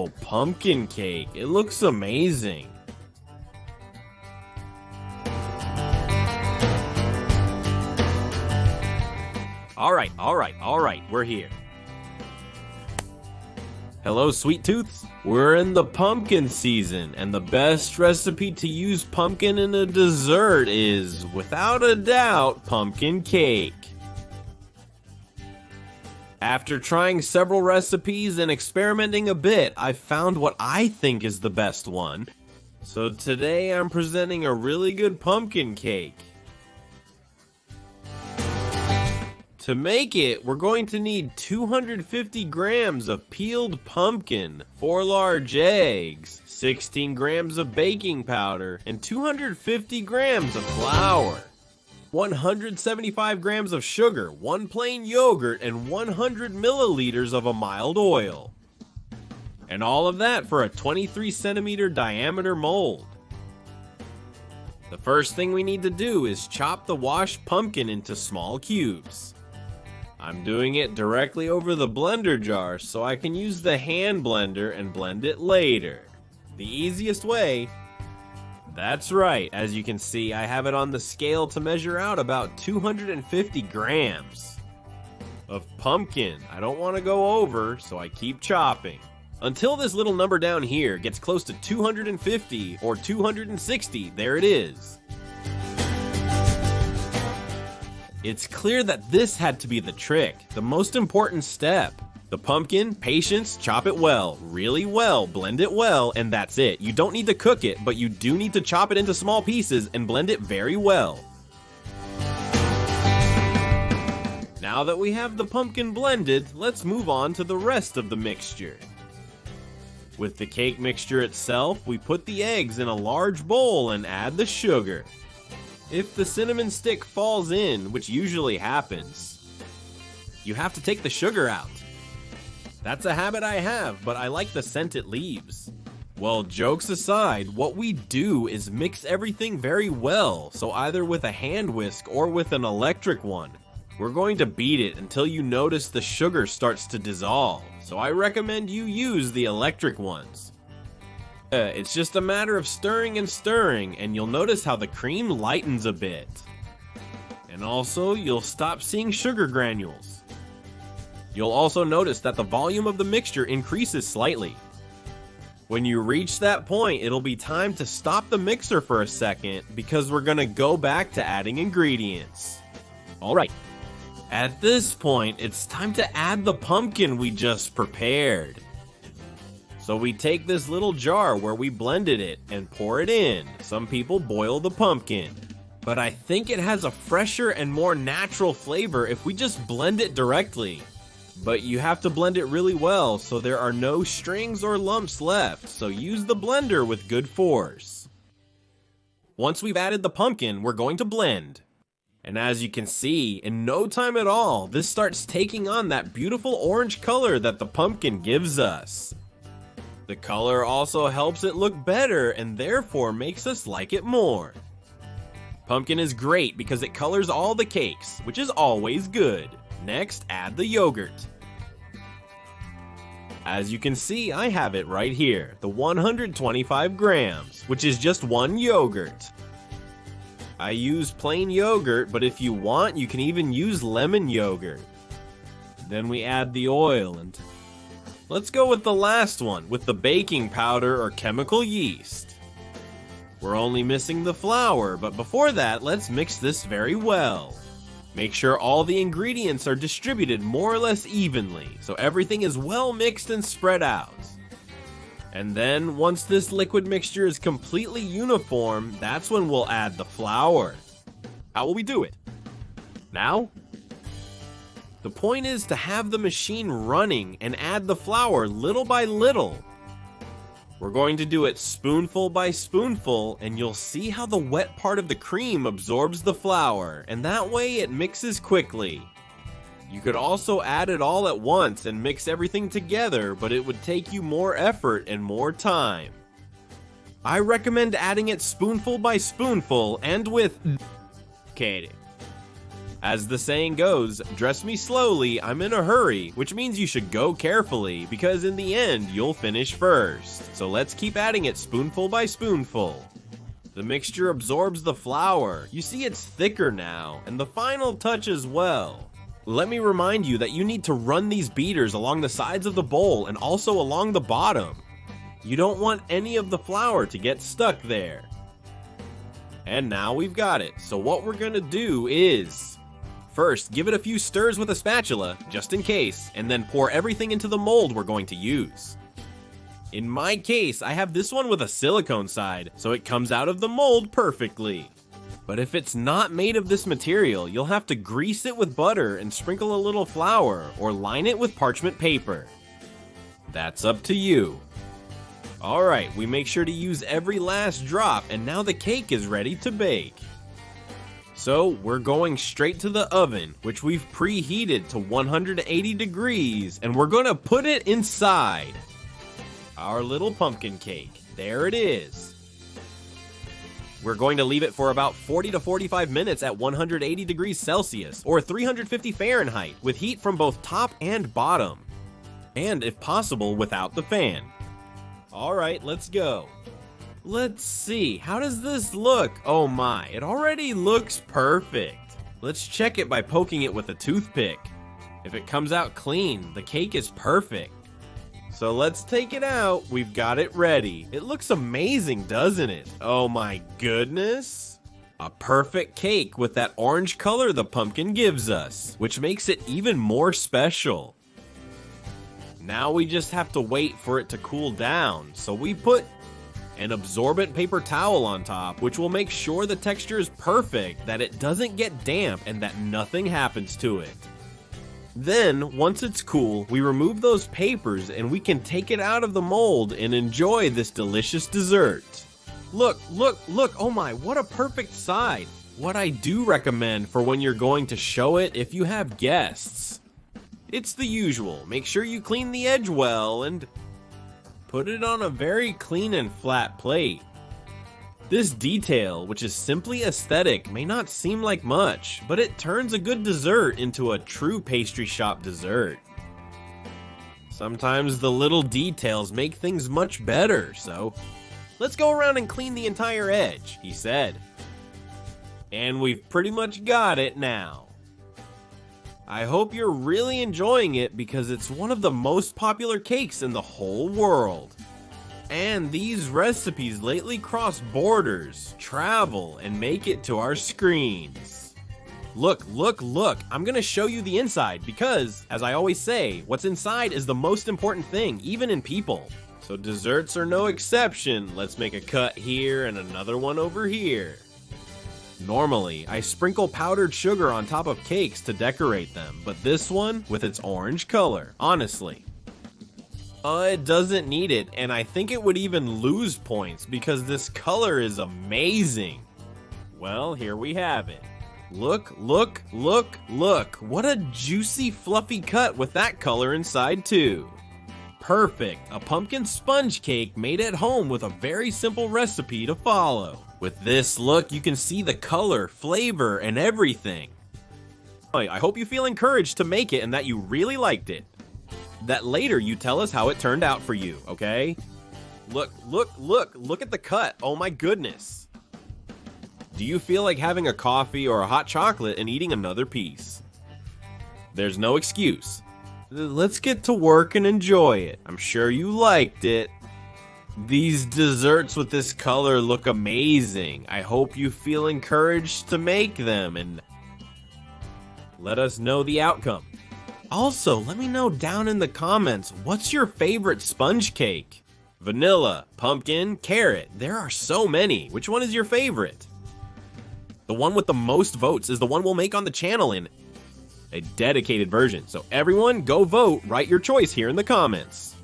Whoa, pumpkin cake. It looks amazing. Alright, we're here. Hello, Sweet Tooths. We're in the pumpkin season, and the best recipe to use pumpkin in a dessert is, without a doubt, pumpkin cake. After trying several recipes and experimenting a bit, I've found what I think is the best one. So today I'm presenting a really good pumpkin cake. To make it, we're going to need 250 grams of peeled pumpkin, 4 large eggs, 16 grams of baking powder, and 250 grams of flour. 175 grams of sugar, 1 plain yogurt, and 100 milliliters of a mild oil. And all of that for a 23 centimeter diameter mold. The first thing we need to do is chop the washed pumpkin into small cubes. I'm doing it directly over the blender jar so I can use the hand blender and blend it later. The easiest way. That's right, as you can see, I have it on the scale to measure out about 250 grams of pumpkin. I don't want to go over, so I keep chopping until this little number down here gets close to 250 or 260. There it is. It's clear that this had to be the trick, the most important step. The pumpkin, patience, chop it well, really well, blend it well, and that's it. You don't need to cook it, but you do need to chop it into small pieces and blend it very well. Now that we have the pumpkin blended, let's move on to the rest of the mixture. With the cake mixture itself, we put the eggs in a large bowl and add the sugar. If the cinnamon stick falls in, which usually happens, you have to take the sugar out. That's a habit I have, but I like the scent it leaves. Well, jokes aside, what we do is mix everything very well, so either with a hand whisk or with an electric one. We're going to beat it until you notice the sugar starts to dissolve, so I recommend you use the electric ones. It's just a matter of stirring and stirring, and you'll notice how the cream lightens a bit. And also, you'll stop seeing sugar granules. You'll also notice that the volume of the mixture increases slightly. When you reach that point, it'll be time to stop the mixer for a second because we're gonna go back to adding ingredients. Alright, at this point, it's time to add the pumpkin we just prepared. So we take this little jar where we blended it and pour it in. Some people boil the pumpkin, but I think it has a fresher and more natural flavor if we just blend it directly. But you have to blend it really well so there are no strings or lumps left, so use the blender with good force. Once we've added the pumpkin, we're going to blend. And as you can see, in no time at all, this starts taking on that beautiful orange color that the pumpkin gives us. The color also helps it look better and therefore makes us like it more. Pumpkin is great because it colors all the cakes, which is always good. Next, add the yogurt. As you can see, I have it right here, the 125 grams, which is just 1 yogurt. I use plain yogurt, but if you want, you can even use lemon yogurt. Then we add the oil and let's go with the last one, with the baking powder or chemical yeast. We're only missing the flour, but before that, let's mix this very well. Make sure all the ingredients are distributed more or less evenly, so everything is well mixed and spread out. And then, once this liquid mixture is completely uniform, that's when we'll add the flour. How will we do it? Now? The point is to have the machine running and add the flour little by little. We're going to do it spoonful by spoonful, and you'll see how the wet part of the cream absorbs the flour, and that way it mixes quickly. You could also add it all at once and mix everything together, but it would take you more effort and more time. I recommend adding it spoonful by spoonful and with Katie. As the saying goes, dress me slowly, I'm in a hurry, which means you should go carefully, because in the end, you'll finish first. So let's keep adding it spoonful by spoonful. The mixture absorbs the flour. You see it's thicker now, and the final touch as well. Let me remind you that you need to run these beaters along the sides of the bowl and also along the bottom. You don't want any of the flour to get stuck there. And now we've got it. So what we're gonna do is, first, give it a few stirs with a spatula, just in case, and then pour everything into the mold we're going to use. In my case, I have this one with a silicone side, so it comes out of the mold perfectly. But if it's not made of this material, you'll have to grease it with butter and sprinkle a little flour, or line it with parchment paper. That's up to you. Alright, we make sure to use every last drop, and now the cake is ready to bake. So, we're going straight to the oven, which we've preheated to 180 degrees, and we're gonna put it inside our little pumpkin cake. There it is. We're going to leave it for about 40 to 45 minutes at 180 degrees Celsius, or 350 Fahrenheit, with heat from both top and bottom. And if possible, without the fan. Alright, let's go. Let's see, how does this look? Oh my, it already looks perfect. Let's check it by poking it with a toothpick. If it comes out clean, the cake is perfect. So let's take it out. We've got it ready. It looks amazing, doesn't it? Oh my goodness. A perfect cake with that orange color the pumpkin gives us, which makes it even more special. Now we just have to wait for it to cool down. So we put an absorbent paper towel on top, which will make sure the texture is perfect, that it doesn't get damp, and that nothing happens to it. Then, once it's cool, we remove those papers and we can take it out of the mold and enjoy this delicious dessert. Look, look, look, oh my, what a perfect side. What I do recommend for when you're going to show it if you have guests. It's the usual, make sure you clean the edge well and put it on a very clean and flat plate. This detail, which is simply aesthetic, may not seem like much, but it turns a good dessert into a true pastry shop dessert. Sometimes the little details make things much better, so let's go around and clean the entire edge, he said. And we've pretty much got it now. I hope you're really enjoying it because it's one of the most popular cakes in the whole world. And these recipes lately cross borders, travel, and make it to our screens. Look, look, look, I'm gonna show you the inside because, as I always say, what's inside is the most important thing, even in people. So desserts are no exception. Let's make a cut here and another one over here. Normally, I sprinkle powdered sugar on top of cakes to decorate them, but this one, with its orange color, honestly, it doesn't need it, and I think it would even lose points because this color is amazing. Well, here we have it. Look, look, look, look. What a juicy, fluffy cut with that color inside too. Perfect, a pumpkin sponge cake made at home with a very simple recipe to follow. With this look, you can see the color, flavor, and everything. I hope you feel encouraged to make it and that you really liked it. That later you tell us how it turned out for you, okay? Look, look, look, look at the cut. Oh my goodness. Do you feel like having a coffee or a hot chocolate and eating another piece? There's no excuse. Let's get to work and enjoy it. I'm sure you liked it. These desserts with this color look amazing. I hope you feel encouraged to make them and let us know the outcome. Also, let me know down in the comments, what's your favorite sponge cake? Vanilla, pumpkin, carrot, there are so many. Which one is your favorite? The one with the most votes is the one we'll make on the channel in a dedicated version. So everyone, go vote, write your choice here in the comments.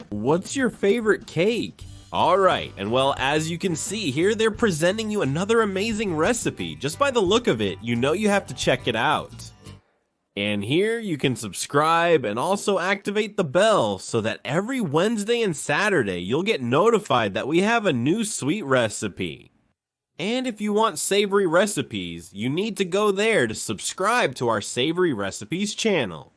What's your favorite cake? Alright, and well, as you can see here, they're presenting you another amazing recipe. Just by the look of it, you know you have to check it out. And here you can subscribe and also activate the bell so that every Wednesday and Saturday you'll get notified that we have a new sweet recipe. And if you want savory recipes, you need to go there to subscribe to our Savory Recipes channel.